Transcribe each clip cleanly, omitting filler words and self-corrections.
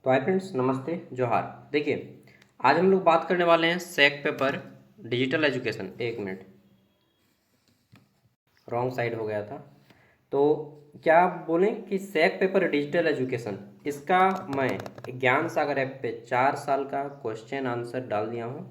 तो hi friends, नमस्ते जोहार। देखिए, आज हम लोग बात करने वाले हैं सैक पेपर डिजिटल एजुकेशन। एक मिनट, रॉन्ग साइड हो गया था। तो क्या आप बोलें कि सैक पेपर डिजिटल एजुकेशन, इसका मैं ज्ञान सागर ऐप पे 4 साल का क्वेश्चन आंसर डाल दिया हूँ।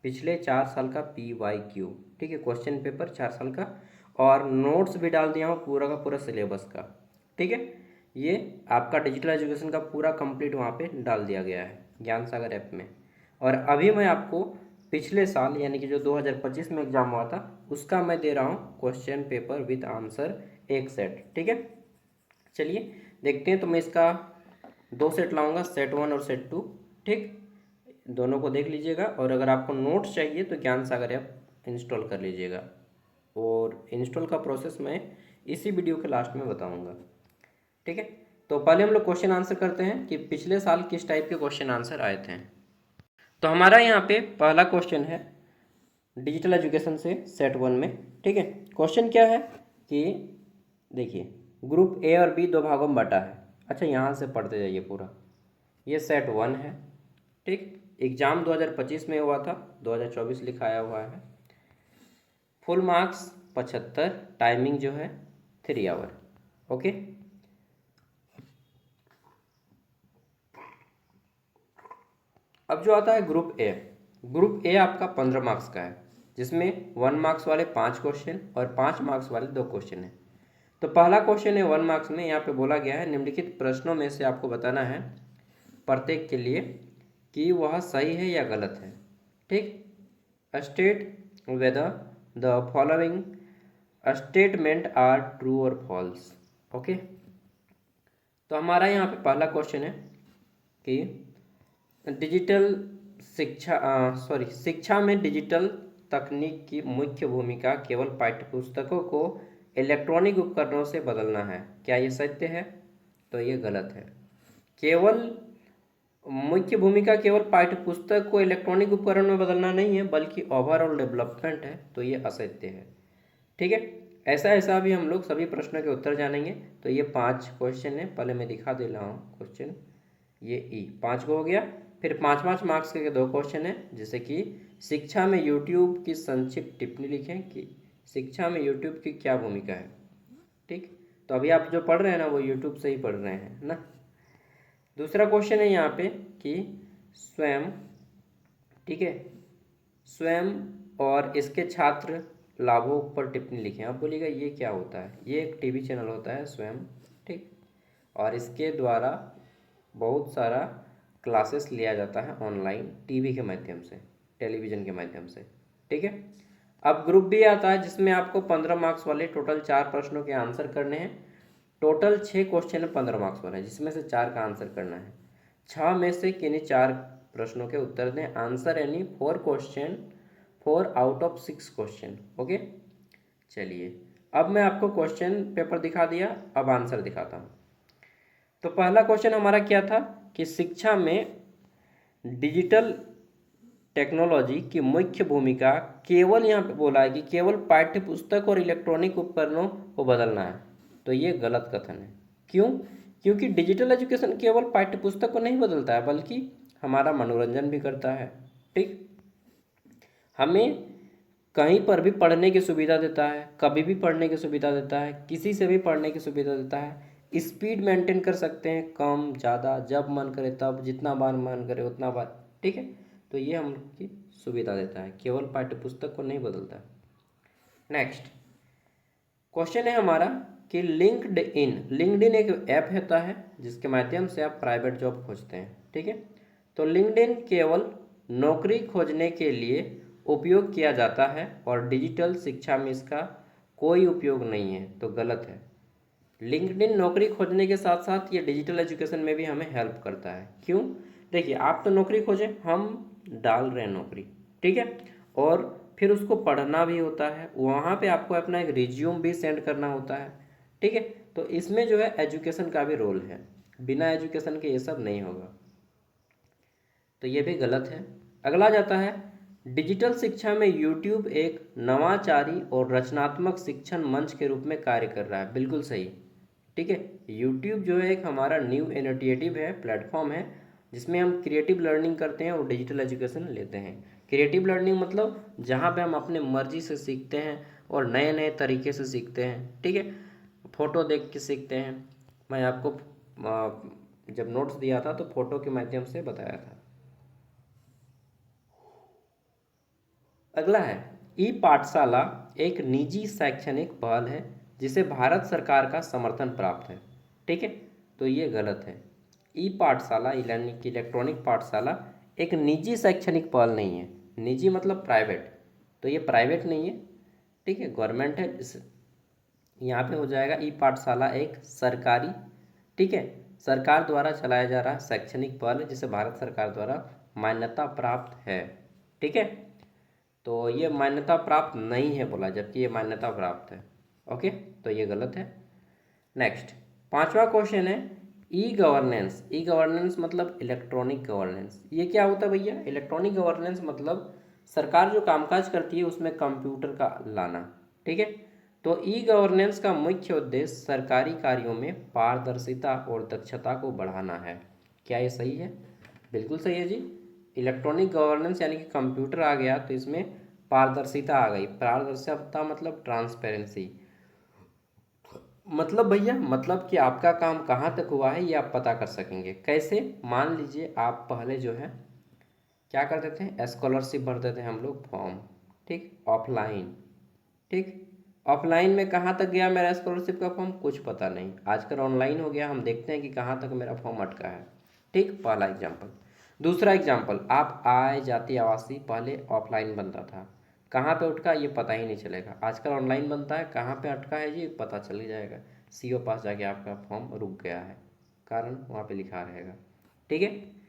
पिछले 4 साल का PYQ, ठीक है, क्वेश्चन पेपर 4 साल का, और नोट्स भी डाल दिया हूँ पूरा का पूरा सिलेबस का। ठीक है, ये आपका डिजिटल एजुकेशन का पूरा कंप्लीट वहाँ पे डाल दिया गया है ज्ञान सागर ऐप में। और अभी मैं आपको पिछले साल यानी कि जो 2025 में एग्ज़ाम हुआ था उसका मैं दे रहा हूँ क्वेश्चन पेपर विद आंसर, एक सेट। ठीक है, चलिए देखते हैं। तो मैं इसका 2 सेट लाऊंगा, सेट 1 और सेट 2। ठीक, दोनों को देख लीजिएगा, और अगर आपको नोट्स चाहिए तो ज्ञान सागर ऐप इंस्टॉल कर लीजिएगा, और इंस्टॉल का प्रोसेस मैं इसी वीडियो के लास्ट में बताऊंगा। ठीक है, तो पहले हम लोग क्वेश्चन आंसर करते हैं कि पिछले साल किस टाइप के क्वेश्चन आंसर आए थे। तो हमारा यहाँ पे पहला क्वेश्चन है डिजिटल एजुकेशन से सेट 1 में। ठीक है, क्वेश्चन क्या है कि देखिए, ग्रुप ए और बी दो भागों में बटा है। अच्छा, यहाँ से पढ़ते जाइए पूरा। ये सेट 1 है। ठीक, एग्ज़ाम 2025 में हुआ था, 2024 लिखाया हुआ है। फुल मार्क्स 75, टाइमिंग जो है 3 आवर। ओके, अब जो आता है ग्रुप ए। ग्रुप ए आपका 15 मार्क्स का है, जिसमें 1 मार्क्स वाले 5 क्वेश्चन और 5 मार्क्स वाले 2 क्वेश्चन हैं। तो पहला क्वेश्चन है 1 मार्क्स में, यहाँ पे बोला गया है निम्नलिखित प्रश्नों में से आपको बताना है प्रत्येक के लिए कि वह सही है या गलत है। ठीक, state whether the following statement are true और फॉल्स। ओके, तो हमारा यहाँ पे पहला क्वेश्चन है कि डिजिटल शिक्षा में डिजिटल तकनीक की मुख्य भूमिका केवल पाठ्यपुस्तकों को इलेक्ट्रॉनिक उपकरणों से बदलना है। क्या ये सत्य है? तो ये गलत है। केवल मुख्य भूमिका केवल पाठ्यपुस्तक को इलेक्ट्रॉनिक उपकरण में बदलना नहीं है, बल्कि ओवरऑल डेवलपमेंट है। तो ये असत्य है। ठीक है, ऐसा ऐसा भी हम लोग सभी प्रश्नों के उत्तर जानेंगे। तो ये 5 क्वेश्चन है, पहले मैं दिखा दे रहा हूँ क्वेश्चन। ये 5 को हो गया। फिर 5-5 मार्क्स के 2 क्वेश्चन है, जैसे कि शिक्षा में यूट्यूब की संक्षिप्त टिप्पणी लिखें कि शिक्षा में यूट्यूब की क्या भूमिका है। ठीक, तो अभी आप जो पढ़ रहे हैं ना, वो यूट्यूब से ही पढ़ रहे हैं ना। दूसरा क्वेश्चन है यहाँ पे कि स्वयं, ठीक है, स्वयं और इसके छात्र लाभों पर टिप्पणी लिखें। आप बोलिएगा ये क्या होता है? ये एक टीवी चैनल होता है स्वयं, ठीक, और इसके द्वारा बहुत सारा क्लासेस लिया जाता है ऑनलाइन, टीवी के माध्यम से, टेलीविज़न के माध्यम से। ठीक है, अब ग्रुप बी आता है, जिसमें आपको 15 मार्क्स वाले टोटल 4 प्रश्नों के आंसर करने हैं। टोटल 6 क्वेश्चन है 15 मार्क्स वाले, जिसमें से 4 का आंसर करना है। 6 में से किन्हीं 4 प्रश्नों के उत्तर दें। आंसर यानी 4 आउट ऑफ 6 क्वेश्चन। ओके, चलिए अब मैं आपको क्वेश्चन पेपर दिखा दिया, अब आंसर दिखाता हूँ। तो पहला क्वेश्चन हमारा क्या था कि शिक्षा में डिजिटल टेक्नोलॉजी की मुख्य भूमिका केवल, यहाँ पे बोला है कि केवल पाठ्यपुस्तक और इलेक्ट्रॉनिक उपकरणों को बदलना है। तो ये गलत कथन है। क्यों? क्योंकि डिजिटल एजुकेशन केवल पाठ्यपुस्तक को नहीं बदलता है, बल्कि हमारा मनोरंजन भी करता है। ठीक, हमें कहीं पर भी पढ़ने की सुविधा देता है, कभी भी पढ़ने की सुविधा देता है, किसी से भी पढ़ने की सुविधा देता है। स्पीड मेंटेन कर सकते हैं, कम ज़्यादा, जब मन करे तब, जितना बार मन करे उतना बार। ठीक है, तो ये हम लोग की सुविधा देता है, केवल पाठ्यपुस्तक को नहीं बदलता। नेक्स्ट क्वेश्चन है हमारा कि लिंक्डइन एक ऐप होता है जिसके माध्यम से आप प्राइवेट जॉब खोजते हैं। ठीक है, तो लिंक्डइन केवल नौकरी खोजने के लिए उपयोग किया जाता है और डिजिटल शिक्षा में इसका कोई उपयोग नहीं है। तो गलत है। लिंक्डइन नौकरी खोजने के साथ साथ ये डिजिटल एजुकेशन में भी हमें हेल्प करता है। क्यों? देखिए, आप तो नौकरी खोजें, हम डाल रहे हैं नौकरी, ठीक है, और फिर उसको पढ़ना भी होता है, वहाँ पे आपको अपना एक रिज्यूम भी सेंड करना होता है। ठीक है, तो इसमें जो है एजुकेशन का भी रोल है, बिना एजुकेशन के ये सब नहीं होगा। तो ये भी गलत है। अगला जाता है, डिजिटल शिक्षा में यूट्यूब एक नवाचारी और रचनात्मक शिक्षण मंच के रूप में कार्य कर रहा है। बिल्कुल सही। ठीक है, यूट्यूब जो है एक हमारा न्यू इनिशिएटिव है, प्लेटफॉर्म है, जिसमें हम क्रिएटिव लर्निंग करते हैं और डिजिटल एजुकेशन लेते हैं। क्रिएटिव लर्निंग मतलब जहाँ पे हम अपने मर्जी से सीखते हैं और नए नए तरीके से सीखते हैं, ठीक है। फ़ोटो देख के सीखते हैं। मैं आपको जब नोट्स दिया था तो फोटो के माध्यम से बताया था। अगला है, ई पाठशाला एक निजी शैक्षणिक पहल है जिसे भारत सरकार का समर्थन प्राप्त है, ठीक है। तो ये गलत है। ई पाठशाला यानी कि इलेक्ट्रॉनिक पाठशाला एक निजी शैक्षणिक पहल नहीं है। निजी मतलब प्राइवेट, तो ये प्राइवेट नहीं है, ठीक है, गवर्नमेंट है। इस यहाँ पे हो जाएगा ई पाठशाला एक सरकारी, ठीक है, सरकार द्वारा चलाया जा रहा शैक्षणिक पहल है जिसे भारत सरकार द्वारा मान्यता प्राप्त है, ठीक है। तो ये मान्यता प्राप्त नहीं है बोला, जबकि ये मान्यता प्राप्त है। ओके, तो ये गलत है। नेक्स्ट, पांचवा क्वेश्चन है, ई गवर्नेंस। ई गवर्नेंस मतलब इलेक्ट्रॉनिक गवर्नेंस। ये क्या होता है भैया? इलेक्ट्रॉनिक गवर्नेंस मतलब सरकार जो कामकाज करती है उसमें कंप्यूटर का लाना, ठीक है। तो ई गवर्नेंस का मुख्य उद्देश्य सरकारी कार्यों में पारदर्शिता और दक्षता को बढ़ाना है। क्या ये सही है? बिल्कुल सही है जी। इलेक्ट्रॉनिक गवर्नेंस यानी कि कंप्यूटर आ गया तो इसमें पारदर्शिता आ गई। पारदर्शिता मतलब ट्रांसपेरेंसी, मतलब भैया मतलब कि आपका काम कहाँ तक हुआ है ये आप पता कर सकेंगे। कैसे? मान लीजिए आप पहले जो है क्या करते थे, स्कॉलरशिप भरते थे हम लोग फॉर्म, ठीक, ऑफलाइन, ठीक। ऑफलाइन में कहाँ तक गया मेरा स्कॉलरशिप का फॉर्म, कुछ पता नहीं। आजकल ऑनलाइन हो गया, हम देखते हैं कि कहाँ तक मेरा फॉर्म अटका है, ठीक। पहला एग्जाम्पल। दूसरा एग्जाम्पल, आप आय जाति आवासीय पहले ऑफलाइन बनता था, कहाँ पे अटका ये पता ही नहीं चलेगा। आजकल ऑनलाइन बनता है, कहाँ पे अटका है ये पता चल ही जाएगा। सीओ पास जाके आपका फॉर्म रुक गया है, कारण वहाँ पे लिखा रहेगा, ठीक है।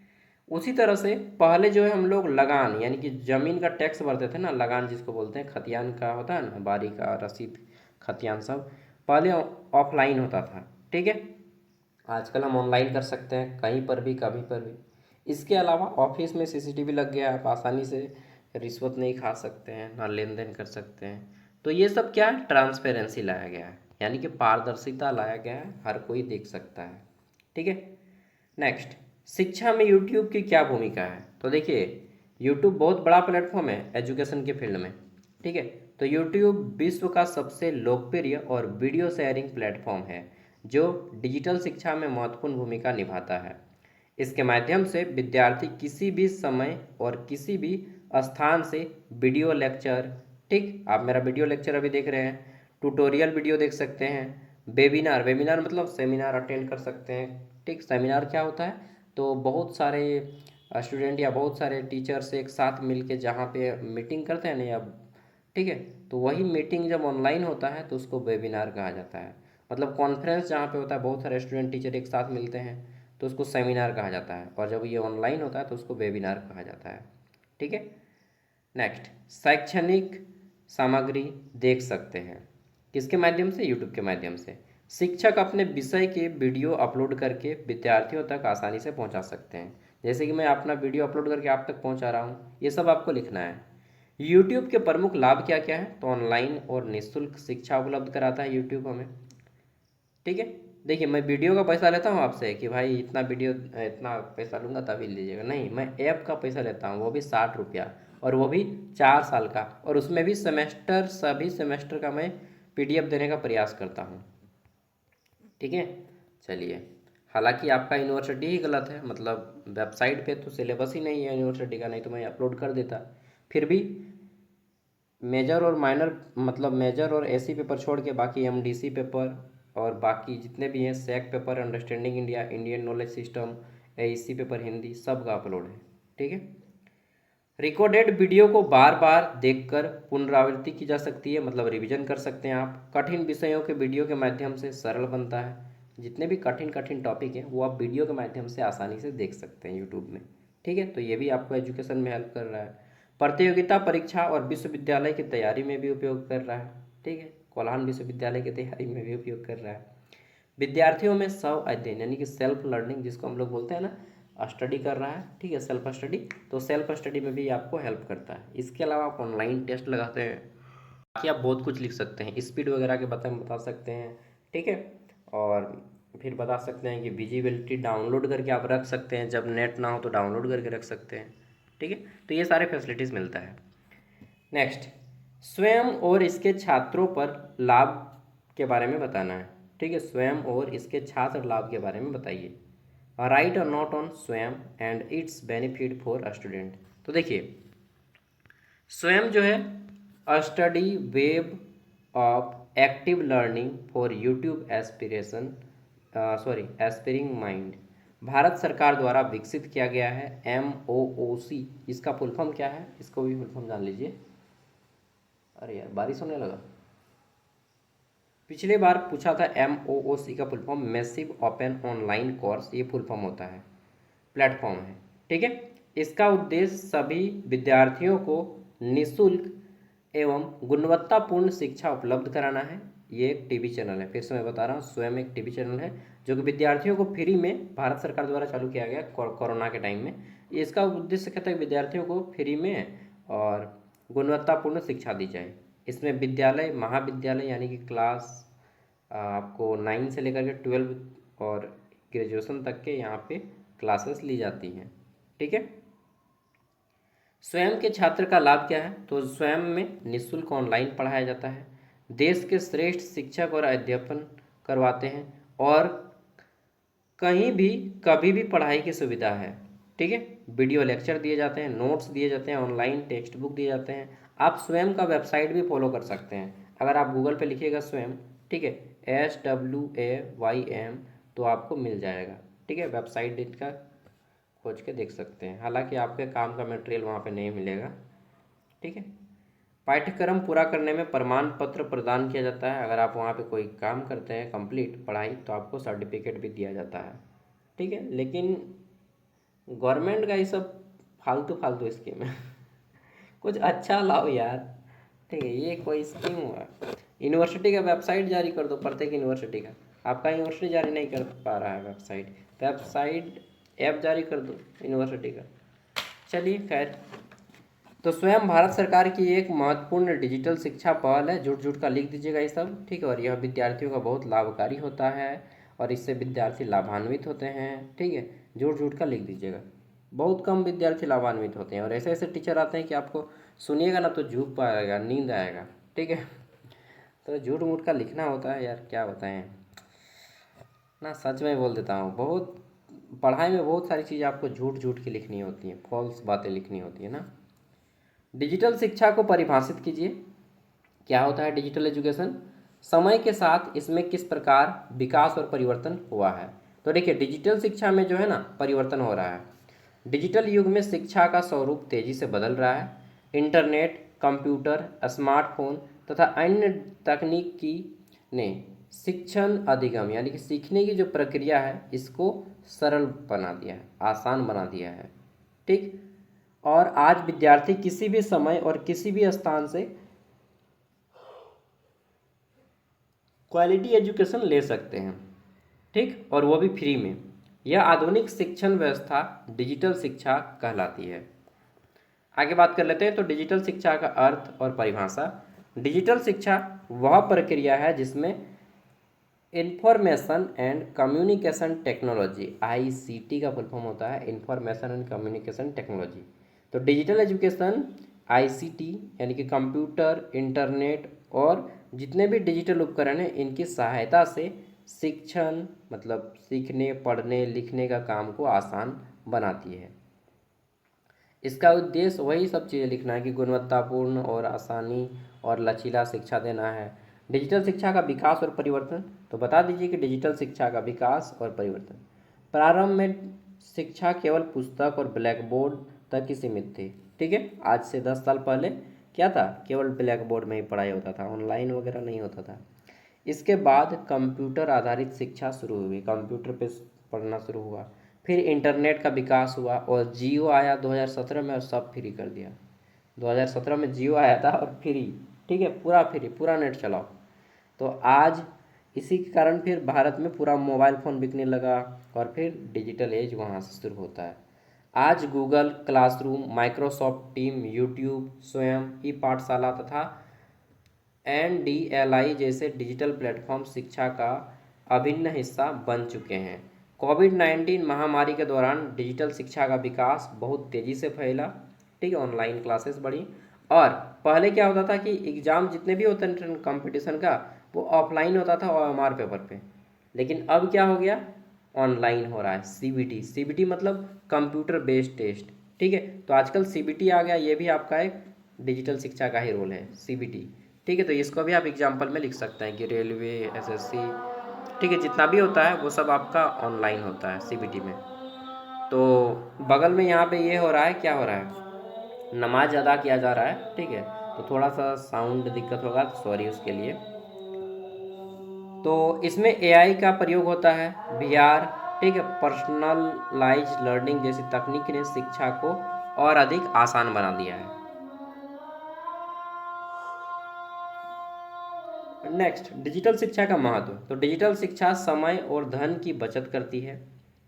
उसी तरह से पहले जो है हम लोग लगान यानी कि ज़मीन का टैक्स भरते थे ना, लगान जिसको बोलते हैं, खतियान का होता है ना, बारी का रसीद, खतियान सब पहले ऑफलाइन होता था, ठीक है। आजकल हम ऑनलाइन कर सकते हैं, कहीं पर भी कभी पर भी। इसके अलावा ऑफिस में सीसीटीवी लग गया, आप आसानी से रिश्वत नहीं खा सकते हैं, ना लेन देन कर सकते हैं। तो ये सब क्या है, ट्रांसपेरेंसी लाया गया है, यानी कि पारदर्शिता लाया गया है, हर कोई देख सकता है, ठीक है। नेक्स्ट, शिक्षा में यूट्यूब की क्या भूमिका है? तो देखिए, यूट्यूब बहुत बड़ा प्लेटफॉर्म है एजुकेशन के फील्ड में, ठीक है। तो यूट्यूब विश्व का सबसे लोकप्रिय और वीडियो शेयरिंग प्लेटफॉर्म है जो डिजिटल शिक्षा में महत्वपूर्ण भूमिका निभाता है। इसके माध्यम से विद्यार्थी किसी भी समय और किसी भी स्थान से वीडियो लेक्चर, ठीक, आप मेरा वीडियो लेक्चर अभी देख रहे हैं, ट्यूटोरियल वीडियो देख सकते हैं, वेबिनार, वेबिनार मतलब सेमिनार अटेंड कर सकते हैं, ठीक। सेमिनार क्या होता है? तो बहुत सारे स्टूडेंट या बहुत सारे टीचर्स एक साथ मिल के जहाँ पे मीटिंग करते हैं ना, या ठीक है, तो वही मीटिंग जब ऑनलाइन होता है तो उसको वेबिनार कहा जाता है। मतलब कॉन्फ्रेंस जहाँ पे होता है, बहुत सारे स्टूडेंट टीचर एक साथ मिलते हैं तो उसको सेमिनार कहा जाता है, और जब ये ऑनलाइन होता है तो उसको वेबिनार कहा जाता है, ठीक है। नेक्स्ट, शैक्षणिक सामग्री देख सकते हैं किसके माध्यम से? यूट्यूब के माध्यम से। शिक्षक अपने विषय के वीडियो अपलोड करके विद्यार्थियों तक आसानी से पहुंचा सकते हैं। जैसे कि मैं अपना वीडियो अपलोड करके आप तक पहुंचा रहा हूं, ये सब आपको लिखना है। यूट्यूब के प्रमुख लाभ क्या क्या है? तो ऑनलाइन और निःशुल्क शिक्षा उपलब्ध कराता है यूट्यूब हमें, ठीक है। देखिए, मैं वीडियो का पैसा लेता हूँ आपसे कि भाई इतना वीडियो इतना पैसा लूँगा तभी लीजिएगा, नहीं, मैं ऐप का पैसा लेता हूँ, वो भी 60 रुपया, और वो भी 4 साल का, और उसमें भी सेमेस्टर, सभी सेमेस्टर का मैं पीडीएफ देने का प्रयास करता हूँ, ठीक है। चलिए, हालांकि आपका यूनिवर्सिटी ही गलत है, मतलब वेबसाइट पे तो सिलेबस ही नहीं है यूनिवर्सिटी का, नहीं तो मैं अपलोड कर देता। फिर भी मेजर और माइनर, मतलब मेजर और एसी पेपर छोड़ के बाकी एमडीसी पेपर और बाकी जितने भी हैं, SEC paper, understanding India, Indian knowledge system, AEC paper Hindi, सब का अपलोड है, ठीक है। रिकॉर्डेड वीडियो को बार बार देखकर पुनरावृत्ति की जा सकती है, मतलब रिवीजन कर सकते हैं आप। कठिन विषयों के वीडियो के माध्यम से सरल बनता है, जितने भी कठिन कठिन टॉपिक हैं वो आप वीडियो के माध्यम से आसानी से देख सकते हैं यूट्यूब में, ठीक है। तो ये भी आपको एजुकेशन में हेल्प कर रहा है। प्रतियोगिता परीक्षा और विश्वविद्यालय की तैयारी में भी उपयोग कर रहा है, ठीक है। कोल्हान विश्वविद्यालय की तैयारी में भी उपयोग कर रहा है। विद्यार्थियों में स्व अध्ययन यानी कि सेल्फ लर्निंग जिसको हम लोग बोलते हैं ना, स्टडी कर रहा है, ठीक है, सेल्फ स्टडी, तो सेल्फ स्टडी में भी आपको हेल्प करता है। इसके अलावा आप ऑनलाइन टेस्ट लगाते हैं, बाकी आप बहुत कुछ लिख सकते हैं, स्पीड वगैरह के बता सकते हैं, ठीक है। और फिर बता सकते हैं कि विजिबिलिटी डाउनलोड करके आप रख सकते हैं, जब नेट ना हो तो डाउनलोड करके रख सकते हैं। ठीक है, तो ये सारे फैसिलिटीज़ मिलता है। नेक्स्ट, स्वयं और इसके छात्रों पर लाभ के बारे में बताना है। ठीक है, स्वयं और इसके छात्र लाभ के बारे में बताइए। राइट और note on Swayam and its benefit for student. तो देखिए, स्वयं जो है study web of active learning for YouTube aspiration aspiring mind, Bharat सरकार द्वारा विकसित किया गया है। MOOC, इसका फुल फॉर्म क्या है, इसको भी फुल फॉर्म जान लीजिए। अरे यार बारिश होने लगा। पिछले बार पूछा था MOOC का full form massive open online course, ये फुल फॉर्म होता है, प्लेटफॉर्म है। ठीक है, इसका उद्देश्य सभी विद्यार्थियों को निःशुल्क एवं गुणवत्तापूर्ण शिक्षा उपलब्ध कराना है। ये एक टीवी चैनल है, फिर से मैं बता रहा हूँ, स्वयं एक टीवी चैनल है जो कि विद्यार्थियों को फ्री में भारत सरकार द्वारा चालू किया गया कोरोना के टाइम में। इसका उद्देश्य कहता है विद्यार्थियों को फ्री में और गुणवत्तापूर्ण शिक्षा दी जाए। इसमें विद्यालय महाविद्यालय यानी कि क्लास आपको 9 से लेकर के 12 और ग्रेजुएशन तक के यहाँ पे क्लासेस ली जाती हैं। ठीक है, स्वयं के छात्र का लाभ क्या है, तो स्वयं में निःशुल्क ऑनलाइन पढ़ाया जाता है, देश के श्रेष्ठ शिक्षक और अध्यापन करवाते हैं, और कहीं भी कभी भी पढ़ाई की सुविधा है। ठीक है, वीडियो लेक्चर दिए जाते हैं, नोट्स दिए जाते हैं, ऑनलाइन टेक्स्ट बुक दिए जाते हैं। आप स्वयं का वेबसाइट भी फॉलो कर सकते हैं, अगर आप गूगल पे लिखिएगा स्वयं, ठीक है, SWAYM, तो आपको मिल जाएगा। ठीक है, वेबसाइट इनका खोज के देख सकते हैं, हालांकि आपके काम का मटेरियल वहाँ पे नहीं मिलेगा। ठीक है, पाठ्यक्रम पूरा करने में प्रमाण पत्र प्रदान किया जाता है, अगर आप वहाँ पे कोई काम करते हैं कंप्लीट पढ़ाई तो आपको सर्टिफिकेट भी दिया जाता है। ठीक है, लेकिन गवर्नमेंट का ये सब फालतू फालतू स्कीम है कुछ अच्छा लाओ यार। ठीक है, ये कोई स्कीम हुआ, यूनिवर्सिटी का वेबसाइट जारी कर दो, प्रत्येक यूनिवर्सिटी का। आपका यूनिवर्सिटी जारी नहीं कर पा रहा है वेबसाइट ऐप जारी कर दो यूनिवर्सिटी का। चलिए खैर, तो स्वयं भारत सरकार की एक महत्वपूर्ण डिजिटल शिक्षा पहल है। झूठ झूठ का लिख दीजिएगा ये सब। ठीक है, और यह विद्यार्थियों का बहुत लाभकारी होता है और इससे विद्यार्थी लाभान्वित होते हैं। ठीक है, झूठ झूठ का लिख दीजिएगा। बहुत कम विद्यार्थी लाभान्वित होते हैं और ऐसे ऐसे टीचर आते हैं कि आपको सुनिएगा ना तो झूठ पाएगा, नींद आएगा। ठीक है, तो झूठ मूठ का लिखना होता है यार, क्या बताएं ना, सच में बोल देता हूँ। बहुत पढ़ाई में बहुत सारी चीज़ें आपको झूठ झूठ की लिखनी होती हैं, फॉल्स बातें लिखनी होती है ना। डिजिटल शिक्षा को परिभाषित कीजिए, क्या होता है डिजिटल एजुकेशन, समय के साथ इसमें किस प्रकार विकास और परिवर्तन हुआ है। तो देखिए, डिजिटल शिक्षा में जो है ना परिवर्तन हो रहा है। डिजिटल युग में शिक्षा का स्वरूप तेजी से बदल रहा है। इंटरनेट, कंप्यूटर, स्मार्टफोन तथा अन्य तकनीक की ने शिक्षण अधिगम यानी कि सीखने की जो प्रक्रिया है इसको सरल बना दिया है, आसान बना दिया है। ठीक, और आज विद्यार्थी किसी भी समय और किसी भी स्थान से क्वालिटी एजुकेशन ले सकते हैं। ठीक, और वो भी फ्री में। यह आधुनिक शिक्षण व्यवस्था डिजिटल शिक्षा कहलाती है। आगे बात कर लेते हैं, तो डिजिटल शिक्षा का अर्थ और परिभाषा। डिजिटल शिक्षा वह प्रक्रिया है जिसमें information and communication technology, ICT का फुल फॉर्म होता है इंफॉर्मेशन एंड कम्युनिकेशन टेक्नोलॉजी। तो डिजिटल एजुकेशन ICT यानी कि कंप्यूटर, इंटरनेट और जितने भी डिजिटल उपकरण हैं इनकी सहायता से शिक्षण मतलब सीखने, पढ़ने, लिखने का काम को आसान बनाती है। इसका उद्देश्य वही सब चीज़ें लिखना है कि गुणवत्तापूर्ण और आसानी और लचीला शिक्षा देना है। डिजिटल शिक्षा का विकास और परिवर्तन, तो बता दीजिए कि डिजिटल शिक्षा का विकास और परिवर्तन। प्रारंभ में शिक्षा केवल पुस्तक और ब्लैक बोर्ड तक ही सीमित थी। ठीक है, आज से 10 साल पहले क्या था, केवल ब्लैक बोर्ड में ही पढ़ाई होता था, ऑनलाइन वगैरह नहीं होता था। इसके बाद कंप्यूटर आधारित शिक्षा शुरू हुई, कंप्यूटर पे पढ़ना शुरू हुआ। फिर इंटरनेट का विकास हुआ और जियो आया 2017 में और सब फ्री कर दिया। 2017 में जियो आया था और फ्री, ठीक है, पूरा फ्री, पूरा नेट चलाओ। तो आज इसी के कारण फिर भारत में पूरा मोबाइल फ़ोन बिकने लगा और फिर डिजिटल एज वहाँ से शुरू होता है। आज Google classroom, Microsoft team, YouTube, स्वयं, ई पाठशाला तथा NDLI जैसे डिजिटल प्लेटफॉर्म शिक्षा का अभिन्न हिस्सा बन चुके हैं। कोविड-19 महामारी के दौरान डिजिटल शिक्षा का विकास बहुत तेज़ी से फैला, ठीक है, ऑनलाइन क्लासेस बढ़ी। और पहले क्या होता था कि एग्ज़ाम जितने भी होते थे कंपटीशन का, वो ऑफलाइन होता था OMR पेपर पे, लेकिन अब क्या हो गया, ऑनलाइन हो रहा है। CBT मतलब कंप्यूटर बेस्ड टेस्ट, ठीक है। तो आजकल CBT आ गया, ये भी आपका एक डिजिटल शिक्षा का ही रोल है, CBT, ठीक है। तो इसको भी आप एग्जाम्पल में लिख सकते हैं कि रेलवे, SSC, ठीक है, जितना भी होता है वो सब आपका ऑनलाइन होता है CBT में। तो बगल में यहाँ पे ये हो रहा है, क्या हो रहा है, नमाज अदा किया जा रहा है, ठीक है। तो थोड़ा सा साउंड दिक्कत होगा तो सॉरी उसके लिए। तो इसमें AI का प्रयोग होता है, VR, ठीक है, पर्सनलाइज लर्निंग जैसी तकनीक ने शिक्षा को और अधिक आसान बना दिया है। नेक्स्ट, डिजिटल शिक्षा का महत्व। तो डिजिटल शिक्षा समय और धन की बचत करती है,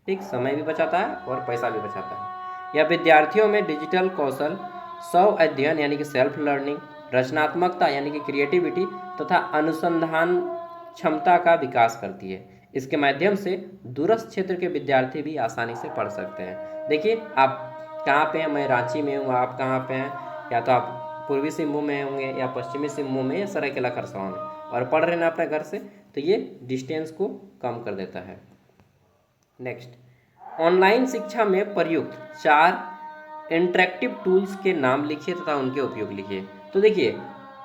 ठीक, समय भी बचाता है और पैसा भी बचाता है। यह विद्यार्थियों में डिजिटल कौशल, स्व अध्ययन यानी कि सेल्फ लर्निंग, रचनात्मकता यानी कि क्रिएटिविटी तथा अनुसंधान क्षमता का विकास करती है। इसके माध्यम से दूरस्थ क्षेत्र के विद्यार्थी भी आसानी से पढ़ सकते हैं। देखिए आप कहाँ पे हैं, मैं रांची में हूँ, आप कहाँ पे हैं, या तो आप पूर्वी सिंहभूम में होंगे या पश्चिमी सिंहभूम में या सरायकेला खरसावां में, और पढ़ रहे हैं अपने घर से, तो ये डिस्टेंस को कम कर देता है। नेक्स्ट, ऑनलाइन शिक्षा में प्रयुक्त 4 इंटरेक्टिव टूल्स के नाम लिखिए तथा उनके उपयोग लिखिए। तो देखिए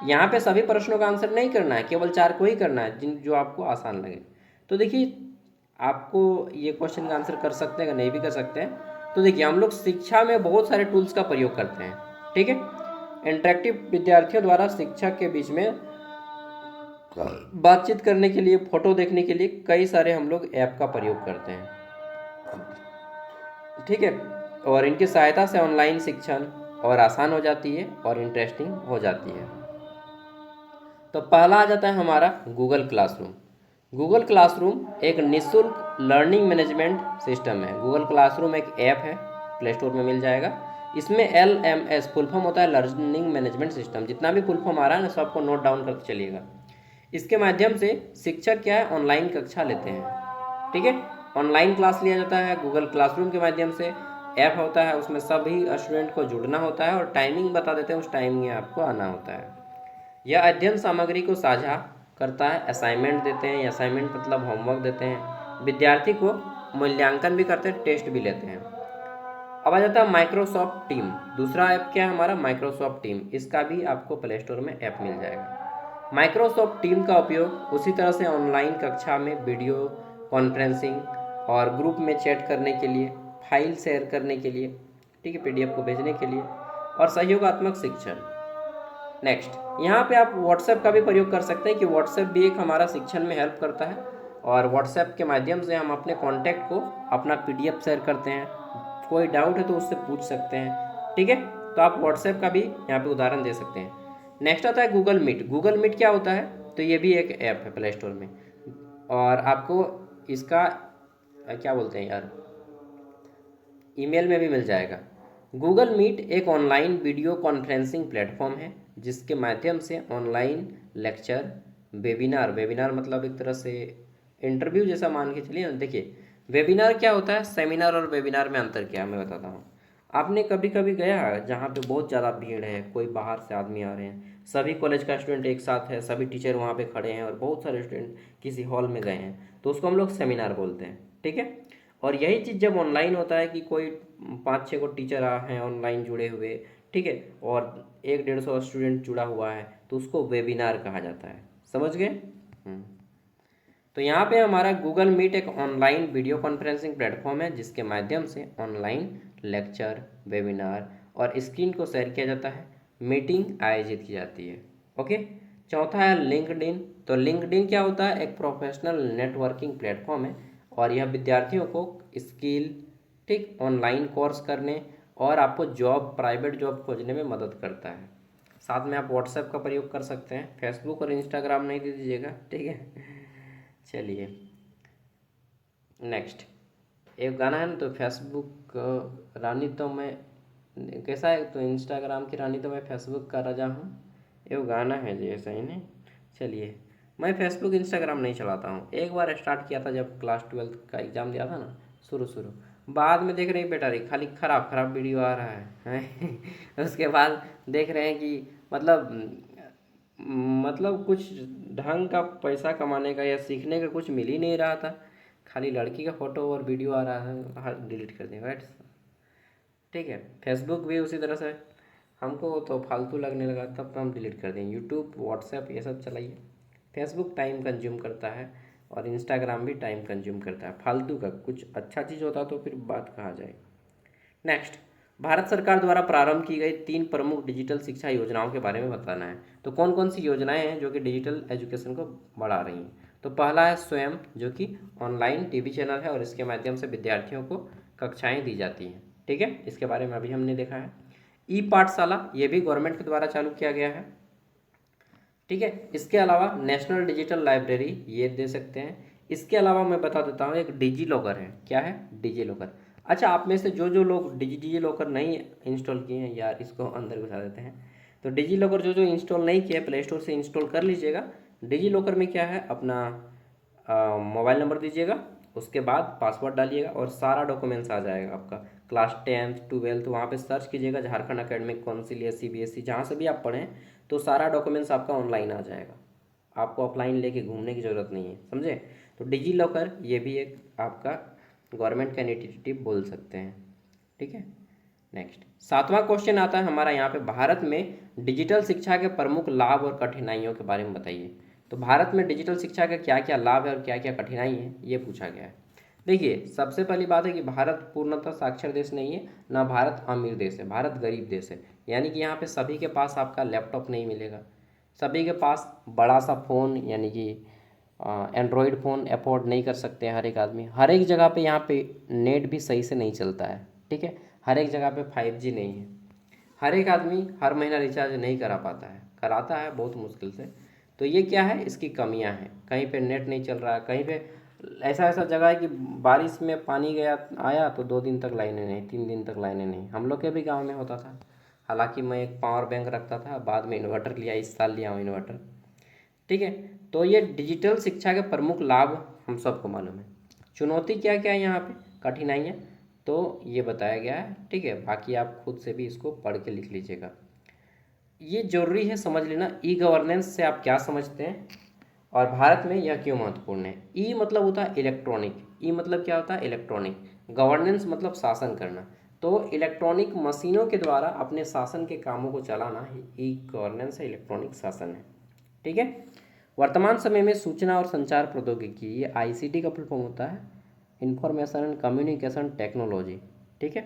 यहाँ पे सभी प्रश्नों का आंसर नहीं करना है, केवल 4 को ही करना है जिन जो आपको आसान लगे। तो देखिए आपको ये क्वेश्चन का आंसर कर सकते हैं, नहीं भी कर सकते हैं। तो देखिए हम लोग शिक्षा में बहुत सारे टूल्स का प्रयोग करते हैं, ठीक है। इंटरेक्टिव विद्यार्थियों द्वारा शिक्षक के बीच में बातचीत करने के लिए, फोटो देखने के लिए कई सारे हम लोग ऐप का प्रयोग करते हैं, ठीक है। और इनकी सहायता से ऑनलाइन शिक्षण और आसान हो जाती है और इंटरेस्टिंग हो जाती है। तो पहला आ जाता है हमारा गूगल क्लासरूम। गूगल क्लासरूम एक निःशुल्क लर्निंग मैनेजमेंट सिस्टम है। गूगल क्लासरूम एक ऐप है, प्ले स्टोर में मिल जाएगा। इसमें LMS फुल फॉर्म होता है लर्निंग मैनेजमेंट सिस्टम। जितना भी फुल फॉर्म आ रहा है ना, सबको नोट डाउन करके चलिएगा। इसके माध्यम से शिक्षक क्या है, ऑनलाइन कक्षा लेते हैं, ठीक है। ऑनलाइन क्लास लिया जाता है गूगल क्लासरूम के माध्यम से। ऐप होता है, उसमें सभी स्टूडेंट को जुड़ना होता है और टाइमिंग बता देते हैं, उस टाइमिंग में आपको आना होता है। यह अध्ययन सामग्री को साझा करता है, असाइनमेंट देते हैं, असाइनमेंट मतलब होमवर्क देते हैं, विद्यार्थी को मूल्यांकन भी करते हैं, टेस्ट भी लेते हैं। अब आ जाता है माइक्रोसॉफ्ट टीम। दूसरा ऐप क्या है हमारा, माइक्रोसॉफ्ट टीम। इसका भी आपको प्ले स्टोर में ऐप मिल जाएगा। माइक्रोसॉफ्ट टीम का उपयोग उसी तरह से ऑनलाइन कक्षा में वीडियो कॉन्फ्रेंसिंग और ग्रुप में चैट करने के लिए, फाइल शेयर करने के लिए, ठीक है, PDF को भेजने के लिए, और सहयोगात्मक शिक्षण। नेक्स्ट, यहाँ पे आप व्हाट्सएप का भी प्रयोग कर सकते हैं कि व्हाट्सएप भी एक हमारा शिक्षण में हेल्प करता है, और व्हाट्सएप के माध्यम से हम अपने कॉन्टैक्ट को अपना PDF शेयर करते हैं, कोई डाउट है तो उससे पूछ सकते हैं, ठीक है। तो आप व्हाट्सएप का भी यहाँ पे उदाहरण दे सकते हैं। नेक्स्ट आता है गूगल मीट। गूगल मीट क्या होता है, तो ये भी एक ऐप है प्ले स्टोर में, और आपको इसका क्या बोलते हैं यार, ईमेल में भी मिल जाएगा। गूगल मीट एक ऑनलाइन वीडियो कॉन्फ्रेंसिंग प्लेटफॉर्म है जिसके माध्यम से ऑनलाइन लेक्चर, वेबिनार मतलब एक तरह से इंटरव्यू जैसा मान के चलिए ना। देखिए वेबिनार क्या होता है, सेमिनार और वेबिनार में अंतर क्या है मैं बताता हूँ। आपने कभी कभी गया है जहाँ पे बहुत ज़्यादा भीड़ है, कोई बाहर से आदमी आ रहे हैं, सभी कॉलेज का स्टूडेंट एक साथ है, सभी टीचर वहाँ पे खड़े हैं और बहुत सारे स्टूडेंट किसी हॉल में गए हैं, तो उसको हम लोग सेमिनार बोलते हैं, ठीक है। और यही चीज़ जब ऑनलाइन होता है कि कोई 5-6 को टीचर हैं ऑनलाइन जुड़े हुए, ठीक है, और 100-150 स्टूडेंट जुड़ा हुआ है, तो उसको वेबिनार कहा जाता है। समझ गए? तो यहाँ पे हमारा गूगल मीट एक ऑनलाइन वीडियो कॉन्फ्रेंसिंग प्लेटफॉर्म है जिसके माध्यम से ऑनलाइन लेक्चर, वेबिनार और स्क्रीन को शेयर किया जाता है, मीटिंग आयोजित की जाती है। ओके। चौथा है लिंक्डइन। तो लिंक्डइन क्या होता है, एक प्रोफेशनल नेटवर्किंग प्लेटफॉर्म है, और यह विद्यार्थियों को स्किल, ठीक, ऑनलाइन कोर्स करने और आपको जॉब, प्राइवेट जॉब खोजने में मदद करता है। साथ में आप व्हाट्सएप का प्रयोग कर सकते हैं, फेसबुक और इंस्टाग्राम नहीं दे दीजिएगा, ठीक है। चलिए नेक्स्ट, एक गाना है ना, तो फेसबुक रानी तो मैं कैसा है, तो इंस्टाग्राम की रानी तो मैं फेसबुक का राजा हूँ, ये वो गाना है जी, ऐसा ही नहीं। चलिए, मैं फेसबुक इंस्टाग्राम नहीं चलाता हूँ। एक बार स्टार्ट किया था जब क्लास 12 का एग्ज़ाम दिया था ना, शुरू शुरू, बाद में देख रहे हैं बेटा रे खाली खराब खराब वीडियो आ रहा है उसके बाद देख रहे हैं कि मतलब कुछ ढंग का पैसा कमाने का या सीखने का कुछ मिल ही नहीं रहा था। खाली लड़की का फोटो और वीडियो आ रहा है, हर डिलीट कर दिया, राइट। ठीक है, फेसबुक भी उसी तरह से हमको तो फालतू लगने लगा, तब तो हम डिलीट कर दें। यूट्यूब, व्हाट्सएप ये सब चलाइए। फेसबुक टाइम कंज्यूम करता है और इंस्टाग्राम भी टाइम कंज्यूम करता है फालतू का। कुछ अच्छा चीज़ होता तो फिर बात कहा जाए। नेक्स्ट, भारत सरकार द्वारा प्रारंभ की गई 3 प्रमुख डिजिटल शिक्षा योजनाओं के बारे में बताना है। तो कौन कौन सी योजनाएं हैं जो कि डिजिटल एजुकेशन को बढ़ा रही हैं? तो पहला है स्वयं, जो कि ऑनलाइन टीवी चैनल है और इसके माध्यम से विद्यार्थियों को कक्षाएं दी जाती हैं। ठीक है, इसके बारे में अभी हमने देखा है। ई पाठशाला, ये भी गवर्नमेंट के द्वारा चालू किया गया है। ठीक है, इसके अलावा नेशनल डिजिटल लाइब्रेरी ये दे सकते हैं। इसके अलावा मैं बता देता हूँ, एक डिजी लॉकर है। क्या है? Digi locker. अच्छा, आप में से जो जो लोग डिजी लॉकर नहीं इंस्टॉल किए हैं, यार इसको अंदर घुसा देते हैं। तो डिजी लॉकर जो जो इंस्टॉल नहीं किया है, प्ले स्टोर से इंस्टॉल कर लीजिएगा। डिजी लॉकर में क्या है, अपना मोबाइल नंबर दीजिएगा, उसके बाद पासवर्ड डालिएगा और सारा डॉक्यूमेंट्स आ जाएगा आपका। क्लास 10th 12th वहाँ पे सर्च कीजिएगा, झारखंड एकेडमिक काउंसिल या CBSE, जहाँ से भी आप पढ़ें, तो सारा डॉक्यूमेंट्स आपका ऑनलाइन आ जाएगा। आपको ऑफलाइन लेके घूमने की ज़रूरत नहीं है, समझे। तो डिजी लॉकर ये भी एक आपका गवर्नमेंट का इनिशिएटिव बोल सकते हैं। ठीक है। नेक्स्ट, 7वां क्वेश्चन आता है हमारा यहाँ पे, भारत में डिजिटल शिक्षा के प्रमुख लाभ और कठिनाइयों के बारे में बताइए। तो भारत में डिजिटल शिक्षा के क्या क्या लाभ है और क्या क्या कठिनाई है, ये पूछा गया है। देखिए, सबसे पहली बात है कि भारत पूर्णतः साक्षर देश नहीं है, ना भारत अमीर देश है, भारत गरीब देश है। यानी कि यहाँ पे सभी के पास आपका लैपटॉप नहीं मिलेगा, सभी के पास बड़ा सा फ़ोन यानी कि एंड्रॉयड फ़ोन अफोर्ड नहीं कर सकते हैं हर एक आदमी। हर एक जगह पे यहाँ पे नेट भी सही से नहीं चलता है। ठीक है, हर एक जगह पे 5G नहीं है। हर एक आदमी हर महीना रिचार्ज नहीं करा पाता है, कराता है बहुत मुश्किल से। तो ये क्या है, इसकी कमियां हैं। कहीं पे नेट नहीं चल रहा है, कहीं पे ऐसा ऐसा जगह है कि बारिश में पानी गया आया तो 2 दिन तक लाइनें नहीं, 3 दिन तक लाइनें नहीं। हम लोग के भी गांव में होता था। हालांकि मैं एक पावर बैंक रखता था, बाद में इन्वर्टर लिया, इस साल लिया हूँ इन्वर्टर। ठीक है, तो ये डिजिटल शिक्षा के प्रमुख लाभ हम सबको मालूम है। चुनौती क्या क्या है यहाँ पे, कठिनाइयाँ, तो ये बताया गया है। ठीक है, बाकी आप खुद से भी इसको पढ़ के लिख लीजिएगा। ये जरूरी है समझ लेना, ई गवर्नेंस से आप क्या समझते हैं और भारत में यह क्यों महत्वपूर्ण है। ई मतलब होता है इलेक्ट्रॉनिक, ई मतलब क्या होता है, इलेक्ट्रॉनिक। गवर्नेंस मतलब शासन करना। तो इलेक्ट्रॉनिक मशीनों के द्वारा अपने शासन के कामों को चलाना ही ई गवर्नेंस है, इलेक्ट्रॉनिक शासन है। ठीक है। वर्तमान समय में सूचना और संचार प्रौद्योगिकी, ये ICT का फुल फॉर्म होता है, इंफॉर्मेशन एंड कम्युनिकेशन टेक्नोलॉजी। ठीक है,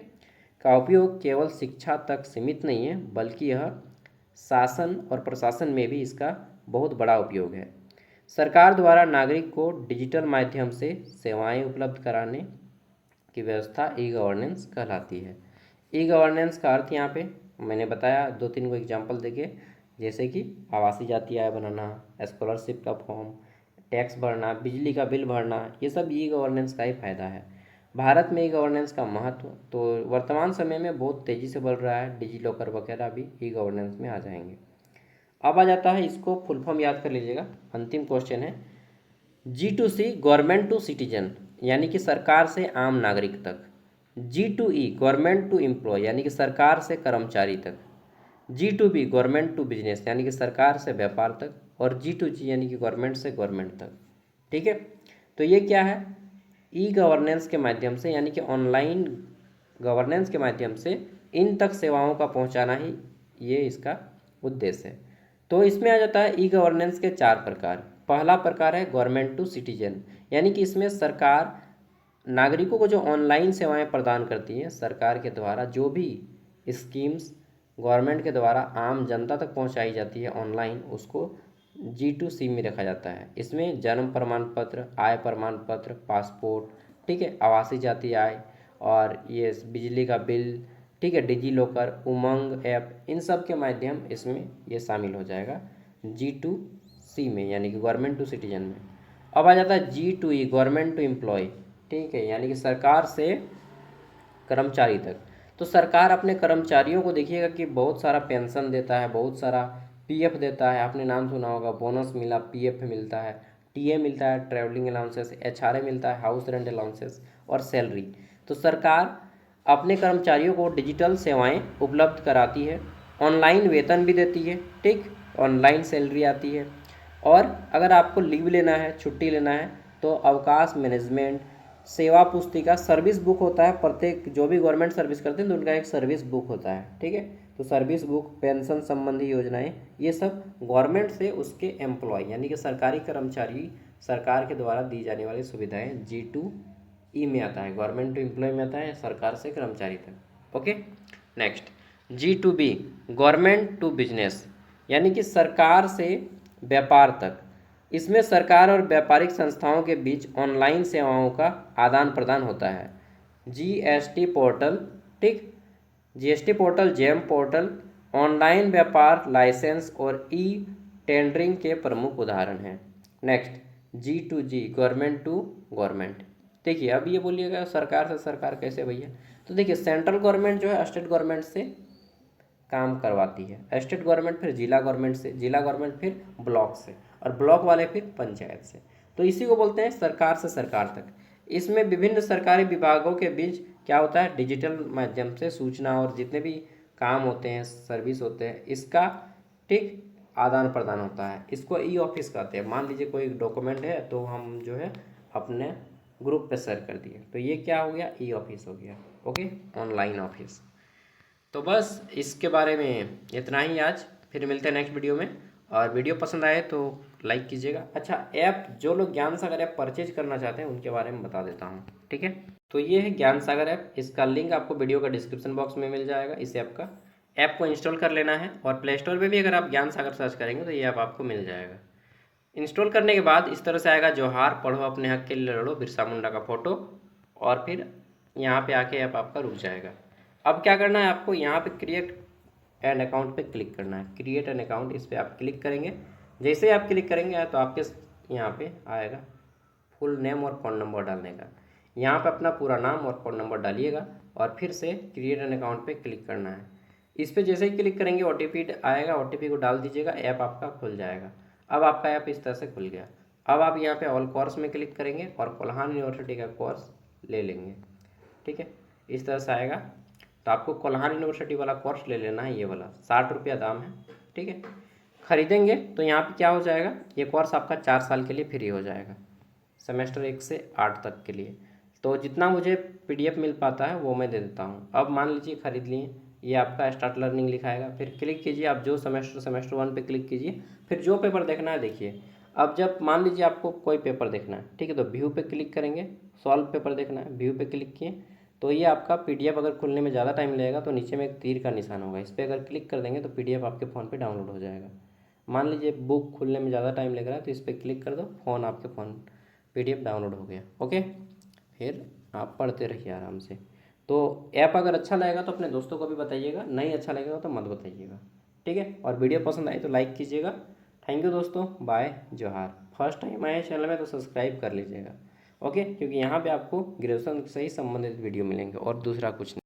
का उपयोग केवल शिक्षा तक सीमित नहीं है, बल्कि यह शासन और प्रशासन में भी इसका बहुत बड़ा उपयोग है। सरकार द्वारा नागरिक को डिजिटल माध्यम से सेवाएं उपलब्ध कराने की व्यवस्था ई गवर्नेंस कहलाती है। ई गवर्नेंस का अर्थ यहाँ पे मैंने बताया, 2-3 को एग्जाम्पल देके, जैसे कि आवासीय जाति आय बनाना, स्कॉलरशिप का फॉर्म, टैक्स भरना, बिजली का बिल भरना, ये सब ई गवर्नेंस का ही फायदा है। भारत में ई गवर्नेंस का महत्व तो वर्तमान समय में बहुत तेज़ी से बढ़ रहा है, डिजी लॉकर वगैरह भी ई गवर्नेंस में आ जाएंगे। अब आ जाता है, इसको फुल फॉर्म याद कर लीजिएगा, अंतिम क्वेश्चन है, G2C गवर्नमेंट टू सिटीजन, यानी कि सरकार से आम नागरिक तक। G2E गवर्नमेंट टू एम्प्लॉय, यानी कि सरकार से कर्मचारी तक। G2B गवर्नमेंट टू बिजनेस, यानी कि सरकार से व्यापार तक। और G2G यानी कि गवर्नमेंट से गवर्नमेंट तक। ठीक है, तो ये क्या है, ई गवर्नेंस के माध्यम से, यानी कि ऑनलाइन गवर्नेंस के माध्यम से इन तक सेवाओं का पहुंचाना ही ये इसका उद्देश्य है। तो इसमें आ जाता है ई गवर्नेंस के 4 प्रकार। पहला प्रकार है गवर्नमेंट टू सिटीजन, यानी कि इसमें सरकार नागरिकों को जो ऑनलाइन सेवाएं प्रदान करती हैं, सरकार के द्वारा जो भी स्कीम्स गवर्नमेंट के द्वारा आम जनता तक पहुंचाई जाती है ऑनलाइन, उसको G2C में रखा जाता है। इसमें जन्म प्रमाण पत्र, आय प्रमाण पत्र, पासपोर्ट, ठीक है, आवासीय जाति आय, और ये बिजली का बिल, ठीक है, डिजी लॉकर, उमंग ऐप, इन सब के माध्यम इसमें ये शामिल हो जाएगा G2C में, यानी कि गवर्नमेंट टू सिटीजन में। अब आ जाता है G2E गवर्नमेंट टू एम्प्लॉय, ठीक है, यानी कि सरकार से कर्मचारी तक। तो सरकार अपने कर्मचारियों को देखिएगा कि बहुत सारा पेंशन देता है, बहुत सारा पीएफ देता है, आपने नाम सुना होगा, बोनस मिला, पीएफ मिलता है, टीए मिलता है, ट्रैवलिंग अलाउंसेस, एचआरए मिलता है, हाउस रेंट अलाउंसेस और सैलरी। तो सरकार अपने कर्मचारियों को डिजिटल सेवाएं उपलब्ध कराती है, ऑनलाइन वेतन भी देती है, ठीक, ऑनलाइन सैलरी आती है। और अगर आपको लीव लेना है, छुट्टी लेना है, तो अवकाश मैनेजमेंट, सेवा पुस्तिका, सर्विस बुक होता है, प्रत्येक जो भी गवर्नमेंट सर्विस करते हैं तो उनका एक सर्विस बुक होता है, ठीक है। तो सर्विस बुक, पेंशन संबंधी योजनाएं, ये सब गवर्नमेंट से उसके एम्प्लॉय यानी कि सरकारी कर्मचारी सरकार के द्वारा दी जाने वाली सुविधाएं G2E में आता है, गवर्नमेंट टू एम्प्लॉय में आता है, सरकार से कर्मचारी तक। Okay, next G2B, government to business, यानी कि सरकार से व्यापार तक। इसमें सरकार और व्यापारिक संस्थाओं के बीच ऑनलाइन सेवाओं का आदान प्रदान होता है। जीएसटी पोर्टल, ठीक, GST portal, GeM portal, online व्यापार लाइसेंस और ई टेंडरिंग के प्रमुख उदाहरण हैं। Next G2G, government to government. देखिए अब ये बोलिएगा सरकार से सरकार कैसे भैया, तो देखिए सेंट्रल गवर्नमेंट जो है स्टेट गवर्नमेंट से काम करवाती है, स्टेट गवर्नमेंट फिर जिला गवर्नमेंट से, जिला गवर्नमेंट फिर ब्लॉक से, और ब्लॉक वाले फिर पंचायत से। तो इसी को बोलते हैं सरकार से सरकार तक। इसमें विभिन्न सरकारी विभागों के बीच क्या होता है, डिजिटल माध्यम से सूचना और जितने भी काम होते हैं, सर्विस होते हैं, इसका ठीक आदान प्रदान होता है। इसको ई ऑफिस कहते हैं। मान लीजिए कोई डॉक्यूमेंट है तो हम जो है अपने ग्रुप पे शेयर कर दिए, तो ये क्या हो गया, ई ऑफिस हो गया। Okay, online office. तो बस इसके बारे में इतना ही आज, फिर मिलते हैं नेक्स्ट वीडियो में। और वीडियो पसंद आए तो लाइक कीजिएगा। अच्छा, ऐप जो लोग ज्ञान सागर ऐप परचेज करना चाहते हैं उनके बारे में बता देता हूँ, ठीक है। तो ये है ज्ञान सागर ऐप, इसका लिंक आपको वीडियो का डिस्क्रिप्शन बॉक्स में मिल जाएगा। इस ऐप को इंस्टॉल कर लेना है, और प्ले स्टोर पर भी अगर आप ज्ञान सागर सर्च करेंगे तो ये ऐप आपको मिल जाएगा। इंस्टॉल करने के बाद इस तरह से आएगा, जोहार पढ़ो अपने हक के लिए लड़ो, बिरसा मुंडा का फोटो, और फिर यहाँ पे आके ऐप आपका रुक जाएगा। अब क्या करना है आपको, यहाँ पे क्रिएट एन अकाउंट पे क्लिक करना है, क्रिएट एन अकाउंट, इस पर आप क्लिक करेंगे। जैसे ही आप क्लिक करेंगे तो आपके यहाँ पे आएगा फुल नेम और फ़ोन नंबर डालने का। यहाँ पे अपना पूरा नाम और फ़ोन नंबर डालिएगा, और फिर से क्रिएट एन अकाउंट पे क्लिक करना है। इस पर जैसे ही क्लिक करेंगे OTP आएगा, OTP को डाल दीजिएगा, ऐप आपका खुल जाएगा। अब आपका ऐप इस तरह से खुल गया। अब आप यहाँ पे ऑल कोर्स में क्लिक करेंगे और कोल्हान यूनिवर्सिटी का कोर्स ले लेंगे, ठीक है। इस तरह से आएगा, तो आपको कोल्हान यूनिवर्सिटी वाला कोर्स ले लेना है, ये वाला 60 रुपया दाम है, ठीक है। खरीदेंगे तो यहाँ पे क्या हो जाएगा, ये कोर्स आपका 4 साल के लिए फ्री हो जाएगा, सेमेस्टर 1 से 8 तक के लिए। तो जितना मुझे PDF मिल पाता है वो मैं दे देता हूँ। अब मान लीजिए खरीद लिए, ये आपका स्टार्ट लर्निंग लिखाएगा, फिर क्लिक कीजिए, आप जो सेमेस्टर 1 पे क्लिक कीजिए, फिर जो पेपर देखना है देखिए। अब जब मान लीजिए आपको कोई पेपर देखना है, ठीक है, तो व्यू पे क्लिक करेंगे, सॉल्व पेपर देखना है, व्यू पे क्लिक किए, तो ये आपका PDF अगर खुलने में ज़्यादा टाइम लगेगा तो नीचे में एक तीर का निशान होगा, इस पर अगर क्लिक कर देंगे तो PDF आपके फ़ोन पे डाउनलोड हो जाएगा। मान लीजिए बुक खुलने में ज़्यादा टाइम लग रहा है तो इस पर क्लिक कर दो, फ़ोन आपके फ़ोन PDF डाउनलोड हो गया। ओके, फिर आप पढ़ते रहिए आराम से। तो ऐप अगर अच्छा लगेगा तो अपने दोस्तों को भी बताइएगा, नहीं अच्छा लगेगा तो मत बताइएगा, ठीक है। और वीडियो पसंद आई तो लाइक कीजिएगा। थैंक यू दोस्तों, बाय, जोहार। फर्स्ट टाइम आए चैनल में तो सब्सक्राइब कर लीजिएगा, ओके, क्योंकि यहाँ पे आपको ग्रेजुएशन से ही संबंधित वीडियो मिलेंगे और दूसरा कुछ नहीं।